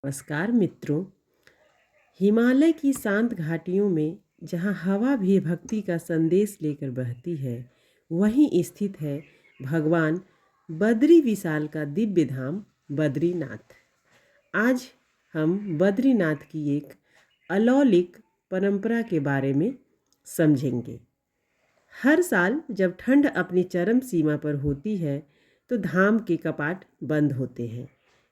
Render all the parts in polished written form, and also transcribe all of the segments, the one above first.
नमस्कार मित्रों। हिमालय की शांत घाटियों में जहाँ हवा भी भक्ति का संदेश लेकर बहती है, वहीं स्थित है भगवान बद्री विशाल का दिव्य धाम बद्रीनाथ। आज हम बद्रीनाथ की एक अलौकिक परंपरा के बारे में समझेंगे। हर साल जब ठंड अपनी चरम सीमा पर होती है तो धाम के कपाट बंद होते हैं,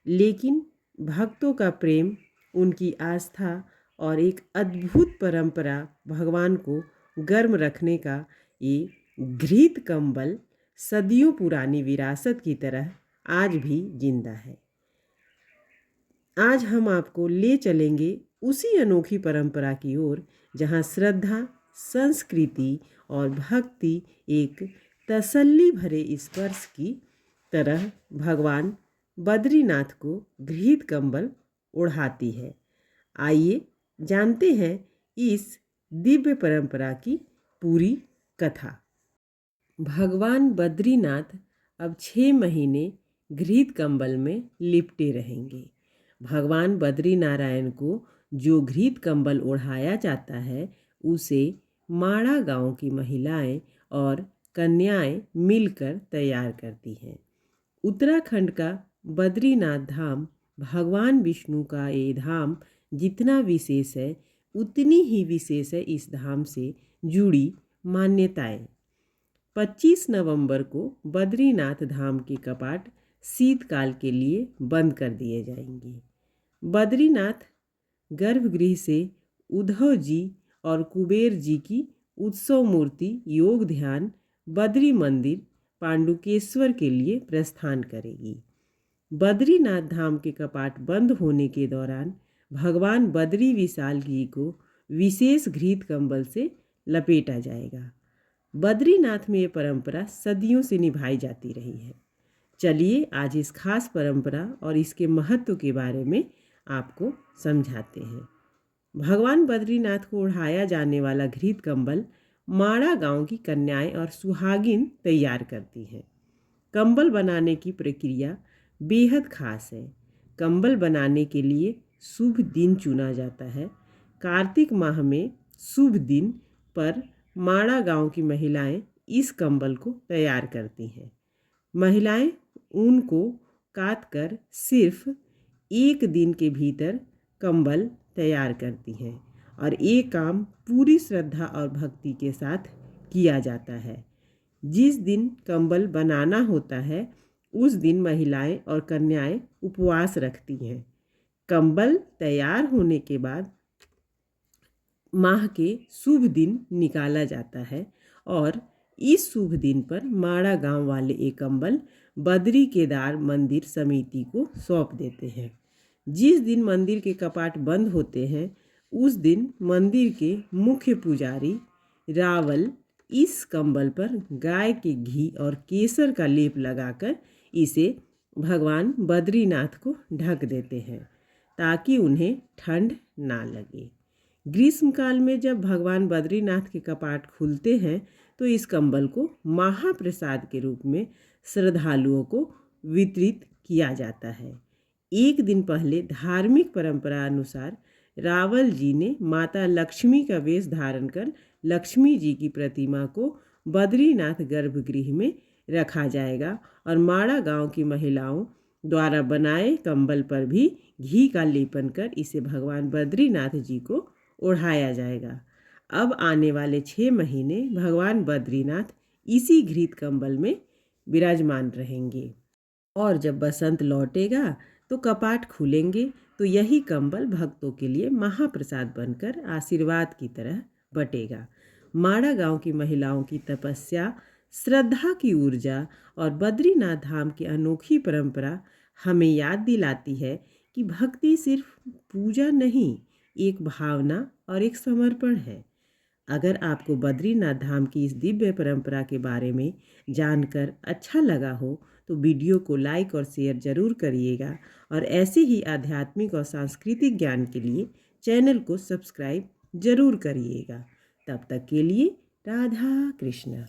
लेकिन भक्तों का प्रेम, उनकी आस्था और एक अद्भुत परंपरा भगवान को गर्म रखने का ये घृत कंबल सदियों पुरानी विरासत की तरह आज भी जिंदा है। आज हम आपको ले चलेंगे उसी अनोखी परंपरा की ओर जहाँ श्रद्धा, संस्कृति और भक्ति एक तसल्ली भरे स्पर्श की तरह भगवान बद्रीनाथ को घृत कंबल ओढ़ाती है। आइए जानते हैं इस दिव्य परंपरा की पूरी कथा। भगवान बद्रीनाथ अब 6 महीने घृत कंबल में लिपटे रहेंगे। भगवान बद्रीनारायण को जो घृत कंबल ओढ़ाया जाता है, उसे माड़ा गांव की महिलाएं और कन्याएं मिलकर तैयार करती हैं। उत्तराखंड का बद्रीनाथ धाम भगवान विष्णु का ये धाम जितना विशेष है, उतनी ही विशेष है इस धाम से जुड़ी मान्यताएं। 25 नवंबर को बद्रीनाथ धाम के कपाट शीतकाल के लिए बंद कर दिए जाएंगे। बद्रीनाथ गर्भगृह से उद्धव जी और कुबेर जी की उत्सव मूर्ति योग ध्यान बद्री मंदिर पांडुकेश्वर के लिए प्रस्थान करेगी। बद्रीनाथ धाम के कपाट बंद होने के दौरान भगवान बद्री विशाल जी को विशेष घृत कंबल से लपेटा जाएगा। बद्रीनाथ में ये परंपरा सदियों से निभाई जाती रही है। चलिए आज इस खास परंपरा और इसके महत्व के बारे में आपको समझाते हैं। भगवान बद्रीनाथ को ओढ़ाया जाने वाला घृत कंबल माड़ा गांव की कन्याएं और सुहागिन तैयार करती हैं। कंबल बनाने की प्रक्रिया बेहद खास है। कंबल बनाने के लिए शुभ दिन चुना जाता है। कार्तिक माह में शुभ दिन पर माड़ा गांव की महिलाएं इस कंबल को तैयार करती हैं। महिलाएं ऊन को काटकर सिर्फ 1 दिन के भीतर कंबल तैयार करती हैं और ये काम पूरी श्रद्धा और भक्ति के साथ किया जाता है। जिस दिन कंबल बनाना होता है, उस दिन महिलाएं और कन्याएं उपवास रखती हैं। कंबल तैयार होने के बाद माह के शुभ दिन निकाला जाता है और इस शुभ दिन पर माड़ा गांव वाले एक कंबल बद्री केदार मंदिर समिति को सौंप देते हैं। जिस दिन मंदिर के कपाट बंद होते हैं, उस दिन मंदिर के मुख्य पुजारी रावल इस कंबल पर गाय के घी और केसर का लेप लगाकर इसे भगवान बद्रीनाथ को ढक देते हैं ताकि उन्हें ठंड ना लगे। ग्रीष्मकाल में जब भगवान बद्रीनाथ के कपाट खुलते हैं तो इस कंबल को महाप्रसाद के रूप में श्रद्धालुओं को वितरित किया जाता है। 1 दिन पहले धार्मिक परंपरा अनुसार रावल जी ने माता लक्ष्मी का वेश धारण कर लक्ष्मी जी की प्रतिमा को बद्रीनाथ गर्भगृह में रखा जाएगा और माड़ा गांव की महिलाओं द्वारा बनाए कंबल पर भी घी का लेपन कर इसे भगवान बद्रीनाथ जी को ओढ़ाया जाएगा। अब आने वाले 6 महीने भगवान बद्रीनाथ इसी घृत कंबल में विराजमान रहेंगे और जब बसंत लौटेगा तो कपाट खुलेंगे तो यही कंबल भक्तों के लिए महाप्रसाद बनकर आशीर्वाद की तरह बटेगा। माड़ा गांव की महिलाओं की तपस्या, श्रद्धा की ऊर्जा और बद्रीनाथ धाम की अनोखी परंपरा हमें याद दिलाती है कि भक्ति सिर्फ पूजा नहीं, एक भावना और एक समर्पण है। अगर आपको बद्रीनाथ धाम की इस दिव्य परंपरा के बारे में जानकर अच्छा लगा हो तो वीडियो को लाइक और शेयर जरूर करिएगा और ऐसे ही आध्यात्मिक और सांस्कृतिक ज्ञान के लिए चैनल को सब्सक्राइब जरूर करिएगा। तब तक के लिए राधा कृष्ण।